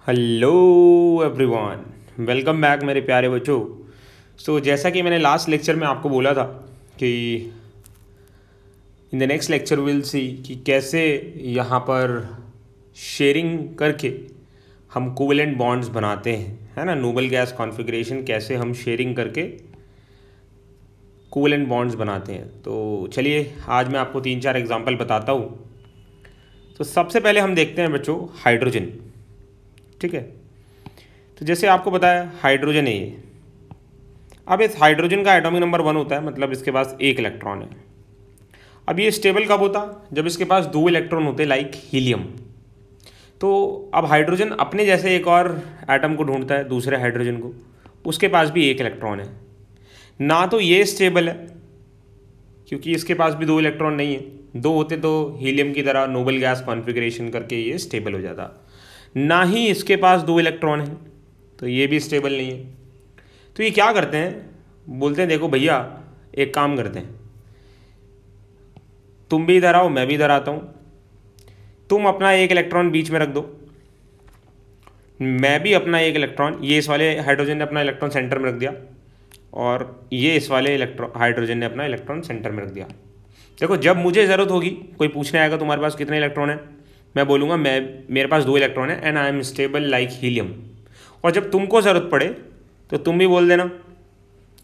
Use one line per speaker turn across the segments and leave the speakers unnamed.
Hello everyone, welcome back मेरे प्यारे बच्चों। जैसा कि मैंने लास्ट लेक्चर में आपको बोला था कि in the next lecture will see कि कैसे यहाँ पर शेयरिंग करके हम कोवेलेंट बॉन्ड्स बनाते हैं, है ना। नोबल गैस कॉन्फ़िगरेशन कैसे हम शेयरिंग करके कोवेलेंट बॉन्ड्स बनाते हैं। तो चलिए आज मैं आपको 3-4 एग्जांपल बताता हूँ। तो सबसे पहले हम देखते हैं बच्चों हाइड्रोजन, ठीक है। तो जैसे आपको पता है हाइड्रोजन है ये। अब इस हाइड्रोजन का एटॉमिक नंबर 1 होता है, मतलब इसके पास एक इलेक्ट्रॉन है। अब ये स्टेबल कब होता? जब इसके पास 2 इलेक्ट्रॉन होते लाइक हीलियम। तो अब हाइड्रोजन अपने जैसे एक और एटम को ढूंढता है, दूसरे हाइड्रोजन को, उसके पास भी एक इलेक्ट्रॉन है ना। तो ये स्टेबल है क्योंकि इसके पास भी 2 इलेक्ट्रॉन नहीं है। 2 होते तो हीलियम की तरह नोबल गैस कॉन्फ़िगरेशन करके ये स्टेबल हो जाता। ना ही इसके पास 2 इलेक्ट्रॉन हैं तो ये भी स्टेबल नहीं है। तो ये क्या करते हैं, बोलते हैं देखो भैया एक काम करते हैं, तुम भी इधर आओ मैं भी इधर आता हूँ, तुम अपना एक इलेक्ट्रॉन बीच में रख दो, मैं भी अपना एक इलेक्ट्रॉन, ये इस वाले हाइड्रोजन ने अपना इलेक्ट्रॉन सेंटर में रख दिया और ये इस वाले हाइड्रोजन ने अपना इलेक्ट्रॉन सेंटर में रख दिया। देखो जब मुझे ज़रूरत होगी, कोई पूछने आएगा तुम्हारे पास कितने इलेक्ट्रॉन है, मैं बोलूँगा मेरे पास 2 इलेक्ट्रॉन है and I am stable like helium. और जब तुमको ज़रूरत पड़े तो तुम भी बोल देना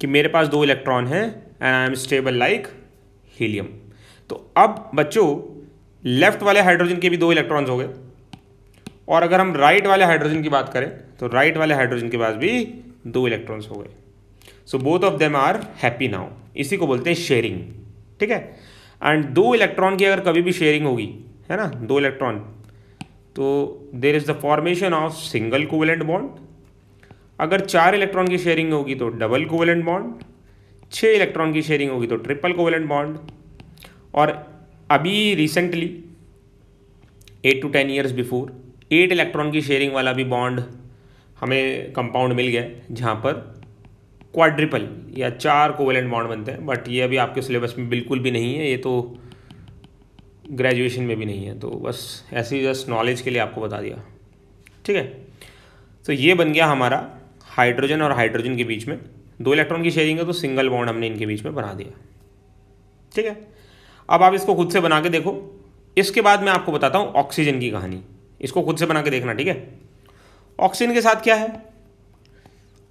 कि मेरे पास 2 इलेक्ट्रॉन है and I am stable like helium. तो अब बच्चों लेफ्ट वाले हाइड्रोजन के भी 2 इलेक्ट्रॉन्स हो गए, और अगर हम राइट वाले हाइड्रोजन की बात करें तो राइट वाले हाइड्रोजन के पास भी 2 इलेक्ट्रॉन्स हो गए। So both of them are happy now. इसी को बोलते हैं शेयरिंग, ठीक है। एंड 2 इलेक्ट्रॉन की अगर कभी भी शेयरिंग होगी, है ना, 2 इलेक्ट्रॉन, तो there is the formation of single covalent bond. अगर 4 इलेक्ट्रॉन की शेयरिंग होगी तो डबल कोवेलेंट बॉन्ड, 6 इलेक्ट्रॉन की शेयरिंग होगी तो ट्रिपल कोवेलेंट बॉन्ड, और अभी recently 8 to 10 years before 8 electron की शेयरिंग वाला भी बॉन्ड हमें कंपाउंड मिल गया है जहाँ पर क्वाड्रिपल या 4 कोवेलेंट बॉन्ड बनते हैं। बट ये अभी आपके सिलेबस में बिल्कुल भी नहीं है, ये तो ग्रेजुएशन में भी नहीं है, तो बस ऐसे ही जस्ट नॉलेज के लिए आपको बता दिया, ठीक है। तो ये बन गया हमारा हाइड्रोजन और हाइड्रोजन के बीच में 2 इलेक्ट्रॉन की शेयरिंग है तो सिंगल बॉन्ड हमने इनके बीच में बना दिया, ठीक है। अब आप इसको खुद से बना के देखो। इसके बाद मैं आपको बताता हूँ ऑक्सीजन की कहानी, इसको खुद से बना के देखना, ठीक है। ऑक्सीजन के साथ क्या है,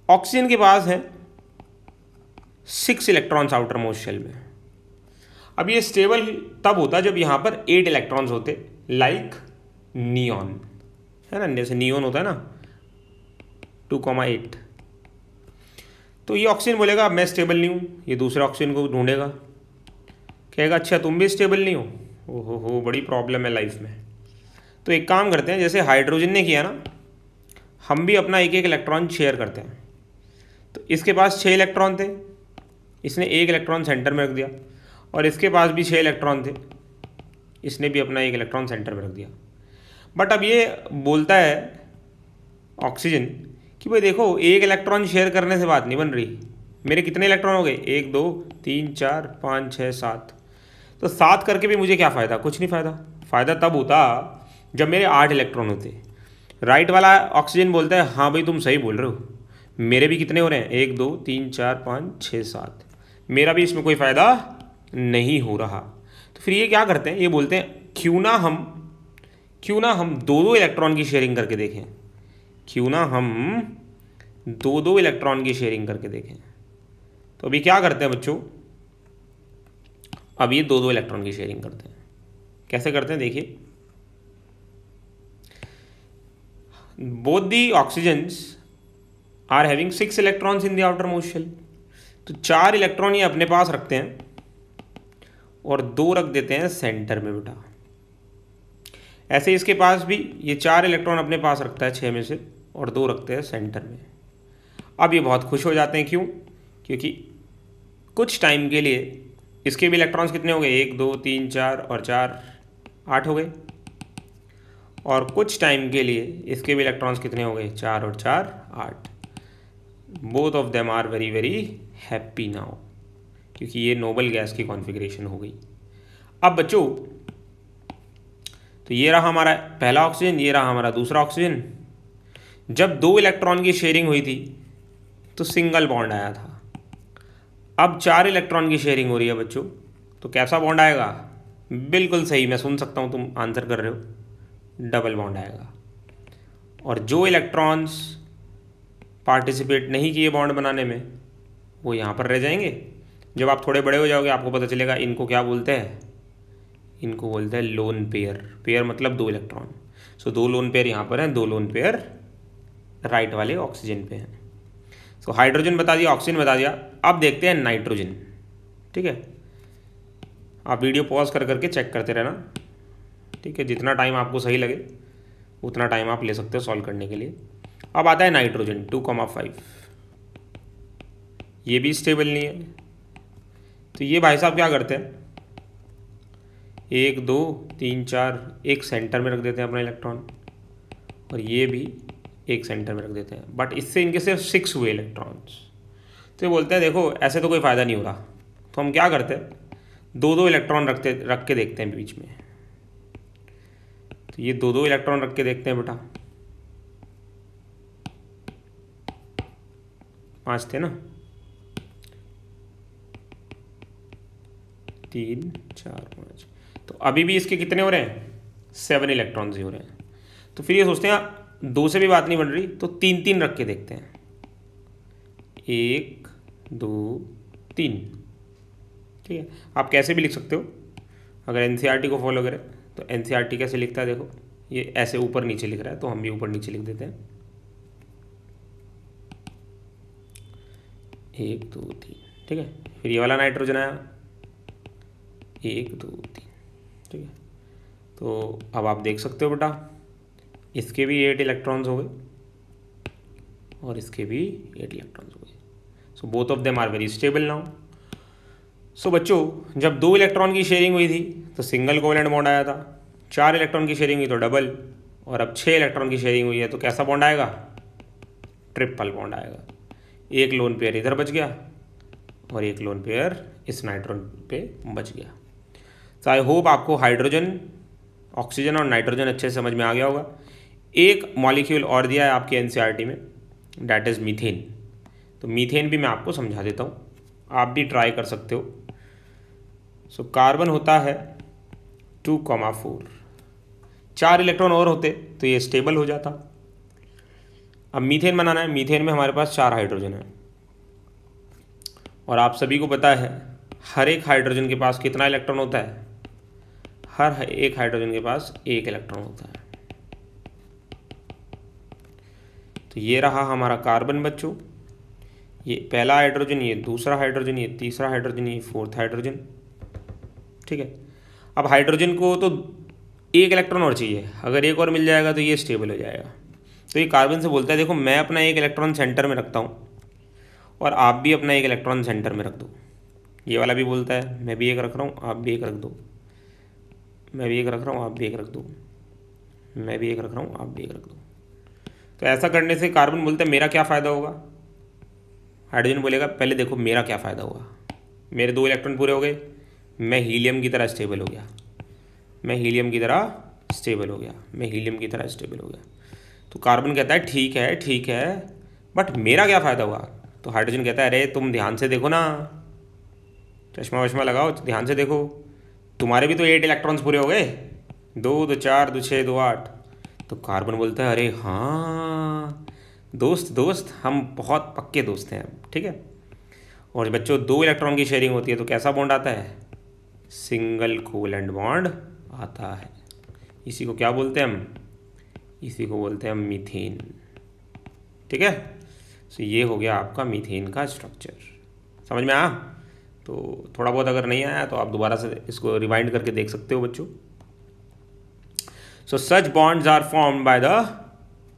ऑक्सीजन के पास है 6 इलेक्ट्रॉन्स आउटर मोस्ट शेल में। अब ये स्टेबल तब होता जब यहाँ पर 8 इलेक्ट्रॉन्स होते लाइक नियॉन, है ना, जैसे नियॉन होता है ना 2,8। तो ये ऑक्सीजन बोलेगा अब मैं स्टेबल नहीं हूँ, ये दूसरे ऑक्सीजन को ढूंढेगा, कहेगा अच्छा तुम भी स्टेबल नहीं हो, ओहो बड़ी प्रॉब्लम है लाइफ में। तो एक काम करते हैं, जैसे हाइड्रोजन ने किया ना, हम भी अपना एक एक इलेक्ट्रॉन शेयर करते हैं। तो इसके पास 6 इलेक्ट्रॉन थे, इसने एक इलेक्ट्रॉन सेंटर में रख दिया, और इसके पास भी 6 इलेक्ट्रॉन थे, इसने भी अपना एक इलेक्ट्रॉन सेंटर में रख दिया। बट अब ये बोलता है ऑक्सीजन कि भाई देखो एक इलेक्ट्रॉन शेयर करने से बात नहीं बन रही, मेरे कितने इलेक्ट्रॉन हो गए, 1 2 3 4 5 6 7। तो 7 करके भी मुझे क्या फ़ायदा, कुछ नहीं फ़ायदा। फ़ायदा तब होता जब मेरे 8 इलेक्ट्रॉन होते। राइट वाला ऑक्सीजन बोलता है हाँ भाई तुम सही बोल रहे हो, मेरे भी कितने हो रहे हैं, 1 2 3 4 5 6 7, मेरा भी इसमें कोई फ़ायदा नहीं हो रहा। तो फिर ये क्या करते हैं, ये बोलते हैं क्यों ना हम 2-2 इलेक्ट्रॉन की शेयरिंग करके देखें, क्यों ना हम 2-2 इलेक्ट्रॉन की शेयरिंग करके देखें। तो अभी क्या करते हैं बच्चों, अब ये 2-2 इलेक्ट्रॉन की शेयरिंग करते हैं। कैसे करते हैं देखिए, both the oxygens are having 6 electrons in the outermost shell. तो 4 इलेक्ट्रॉन ये अपने पास रखते हैं और 2 रख देते हैं सेंटर में बेटा। ऐसे इसके पास भी ये 4 इलेक्ट्रॉन अपने पास रखता है 6 में से, और 2 रखते हैं सेंटर में। अब ये बहुत खुश हो जाते हैं, क्यों, क्योंकि कुछ टाइम के लिए इसके भी इलेक्ट्रॉन्स कितने हो गए, 1 2 3 4 और 4 8 हो गए, और कुछ टाइम के लिए इसके भी इलेक्ट्रॉन्स कितने हो गए, 4 और 4 8। Both of them are very very happy now, क्योंकि ये नोबल गैस की कॉन्फ़िगरेशन हो गई। अब बच्चों तो ये रहा हमारा पहला ऑक्सीजन, ये रहा हमारा दूसरा ऑक्सीजन। जब 2 इलेक्ट्रॉन की शेयरिंग हुई थी तो सिंगल बॉन्ड आया था। अब 4 इलेक्ट्रॉन की शेयरिंग हो रही है बच्चों, तो कैसा बॉन्ड आएगा? बिल्कुल सही, मैं सुन सकता हूँ तुम आंसर कर रहे हो, डबल बॉन्ड आएगा। और जो इलेक्ट्रॉन्स पार्टिसिपेट नहीं किए बॉन्ड बनाने में वो यहाँ पर रह जाएंगे। जब आप थोड़े बड़े हो जाओगे आपको पता चलेगा इनको क्या बोलते हैं, इनको बोलते हैं लोन पेयर। पेयर मतलब 2 इलेक्ट्रॉन। सो 2 लोन पेयर यहाँ पर हैं, 2 लोन पेयर राइट वाले ऑक्सीजन पे हैं। सो हाइड्रोजन बता दिया, ऑक्सीजन बता दिया। अब देखते हैं नाइट्रोजन। ठीक है, आप वीडियो पॉज कर करके चेक करते रहना। ठीक है, जितना टाइम आपको सही लगे उतना टाइम आप ले सकते हो सॉल्व करने के लिए। अब आता है नाइट्रोजन 2,5। ये भी स्टेबल नहीं है, तो ये भाई साहब क्या करते हैं, 1 2 3 4 एक सेंटर में रख देते हैं अपना इलेक्ट्रॉन, और ये भी एक सेंटर में रख देते हैं। बट इससे इनके सिर्फ 6 हुए इलेक्ट्रॉन्स। तो ये बोलते हैं देखो ऐसे तो कोई फ़ायदा नहीं हो रहा, तो हम क्या करते हैं, 2 इलेक्ट्रॉन रख के देखते हैं बीच में। तो ये 2 इलेक्ट्रॉन रख के देखते हैं बेटा, 5 थे ना, 3 4 5। तो अभी भी इसके कितने हो रहे हैं, 7 इलेक्ट्रॉन्स ही हो रहे हैं। तो फिर ये सोचते हैं 2 से भी बात नहीं बन रही, तो 3 रख के देखते हैं, 1 2 3। ठीक है, आप कैसे भी लिख सकते हो अगर एनसीईआरटी को फॉलो करें। तो एनसीईआरटी कैसे लिखता है देखो, ये ऐसे ऊपर नीचे लिख रहा है, तो हम भी ऊपर नीचे लिख देते हैं, 1 2 3। ठीक है, फिर ये वाला नाइट्रोजन आया, 1 2 3। ठीक है, तो अब आप देख सकते हो बेटा इसके भी 8 इलेक्ट्रॉन्स हो गए और इसके भी 8 इलेक्ट्रॉन्स हो गए। So both of them are very stable now. So बच्चों जब 2 इलेक्ट्रॉन की शेयरिंग हुई थी तो सिंगल कोवेलेंट बॉन्ड आया था, 4 इलेक्ट्रॉन की शेयरिंग हुई तो डबल, और अब 6 इलेक्ट्रॉन की शेयरिंग हुई है तो कैसा बॉन्ड आएगा, ट्रिपल बॉन्ड आएगा। एक लोन पेयर इधर बच गया और एक लोन पेयर इस नाइट्रोजन पे बच गया। तो आई होप आपको हाइड्रोजन, ऑक्सीजन और नाइट्रोजन अच्छे से समझ में आ गया होगा। एक मॉलिक्यूल और दिया है आपके एनसीईआरटी में, डैट इज़ मीथेन। तो मीथेन भी मैं आपको समझा देता हूँ, आप भी ट्राई कर सकते हो। सो कार्बन होता है 2,4, 4 इलेक्ट्रॉन और होते तो ये स्टेबल हो जाता। अब मीथेन बनाना है, मीथेन में हमारे पास 4 हाइड्रोजन है, और आप सभी को पता है हर एक हाइड्रोजन के पास कितना इलेक्ट्रॉन होता है, हर एक हाइड्रोजन के पास 1 इलेक्ट्रॉन होता है। तो ये रहा हमारा कार्बन बच्चों, ये पहला हाइड्रोजन, ये दूसरा हाइड्रोजन, ये तीसरा हाइड्रोजन, ये 4th हाइड्रोजन। ठीक है, अब हाइड्रोजन को तो 1 इलेक्ट्रॉन और चाहिए, अगर एक और मिल जाएगा तो ये स्टेबल हो जाएगा। तो ये कार्बन से बोलता है देखो मैं अपना 1 इलेक्ट्रॉन सेंटर में रखता हूँ और आप भी अपना 1 इलेक्ट्रॉन सेंटर में रख दो। ये वाला भी बोलता है मैं भी 1 रख रहा हूँ, आप भी 1 रख दो, मैं भी 1 रख रहा हूँ, आप भी 1 रख दो, मैं भी 1 रख रहा हूँ, आप भी 1 रख दो। तो ऐसा करने से कार्बन बोलता है मेरा क्या फ़ायदा होगा, हाइड्रोजन बोलेगा पहले देखो मेरा क्या फ़ायदा हुआ, मेरे 2 इलेक्ट्रॉन पूरे हो गए, मैं हीलियम की तरह स्टेबल हो गया, मैं हीलियम की तरह स्टेबल हो गया, मैं हीलियम की तरह स्टेबल हो गया। तो कार्बन कहता है ठीक है बट मेरा क्या फ़ायदा हुआ। तो हाइड्रोजन कहता है अरे तुम ध्यान से देखो ना, चश्मा वश्मा लगाओ, ध्यान से देखो, तुम्हारे भी तो 8 इलेक्ट्रॉन्स पूरे हो गए, 2 2 4 2 6 2 8। तो कार्बन बोलता है अरे हाँ दोस्त हम बहुत पक्के दोस्त हैं। ठीक है, और बच्चों 2 इलेक्ट्रॉन की शेयरिंग होती है तो कैसा बॉन्ड आता है, सिंगल कोवेलेंट बॉन्ड आता है। इसी को क्या बोलते हैं हम, इसी को बोलते हैं हम मीथेन। ठीक है, तो ये हो गया आपका मीथेन का स्ट्रक्चर, समझ में आया। तो थोड़ा बहुत अगर नहीं आया तो आप दोबारा से इसको रिवाइंड करके देख सकते हो बच्चों। So such bonds are formed by the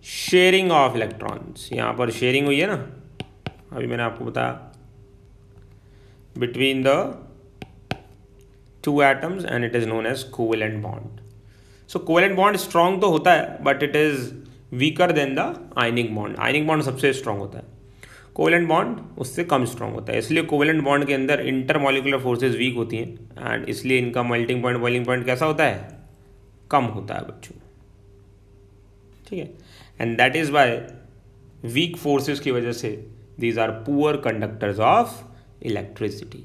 sharing of electrons. यहाँ पर शेयरिंग हुई है ना, अभी मैंने आपको बताया, between the 2 atoms and it is known as covalent bond. So covalent bond strong तो होता है but it is weaker than the ionic bond. Ionic bond सबसे स्ट्रॉन्ग होता है, कोवेलेंट बॉन्ड उससे कम स्ट्रॉन्ग होता है। इसलिए कोवेलेंट बॉन्ड के अंदर इंटरमॉलिक्यूलर फोर्सेज वीक होती हैं एंड इसलिए इनका मेल्टिंग पॉइंट बॉइलिंग पॉइंट कैसा होता है, कम होता है बच्चों। ठीक है, and that is why weak forces की वजह से these are poor conductors of electricity.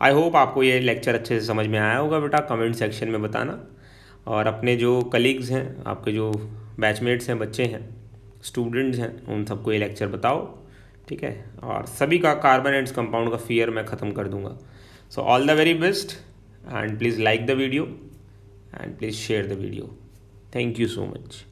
I hope आपको ये लेक्चर अच्छे से समझ में आया होगा बेटा, कमेंट सेक्शन में बताना। और अपने जो कलीग्स हैं, आपके जो बैचमेट्स हैं, बच्चे हैं, स्टूडेंट्स हैं, उन सबको ये लेक्चर बताओ, ठीक है। और सभी का कार्बन एंड कंपाउंड का फियर मैं ख़त्म कर दूंगा। So all the very best and please like the video and please share the video. Thank you so much.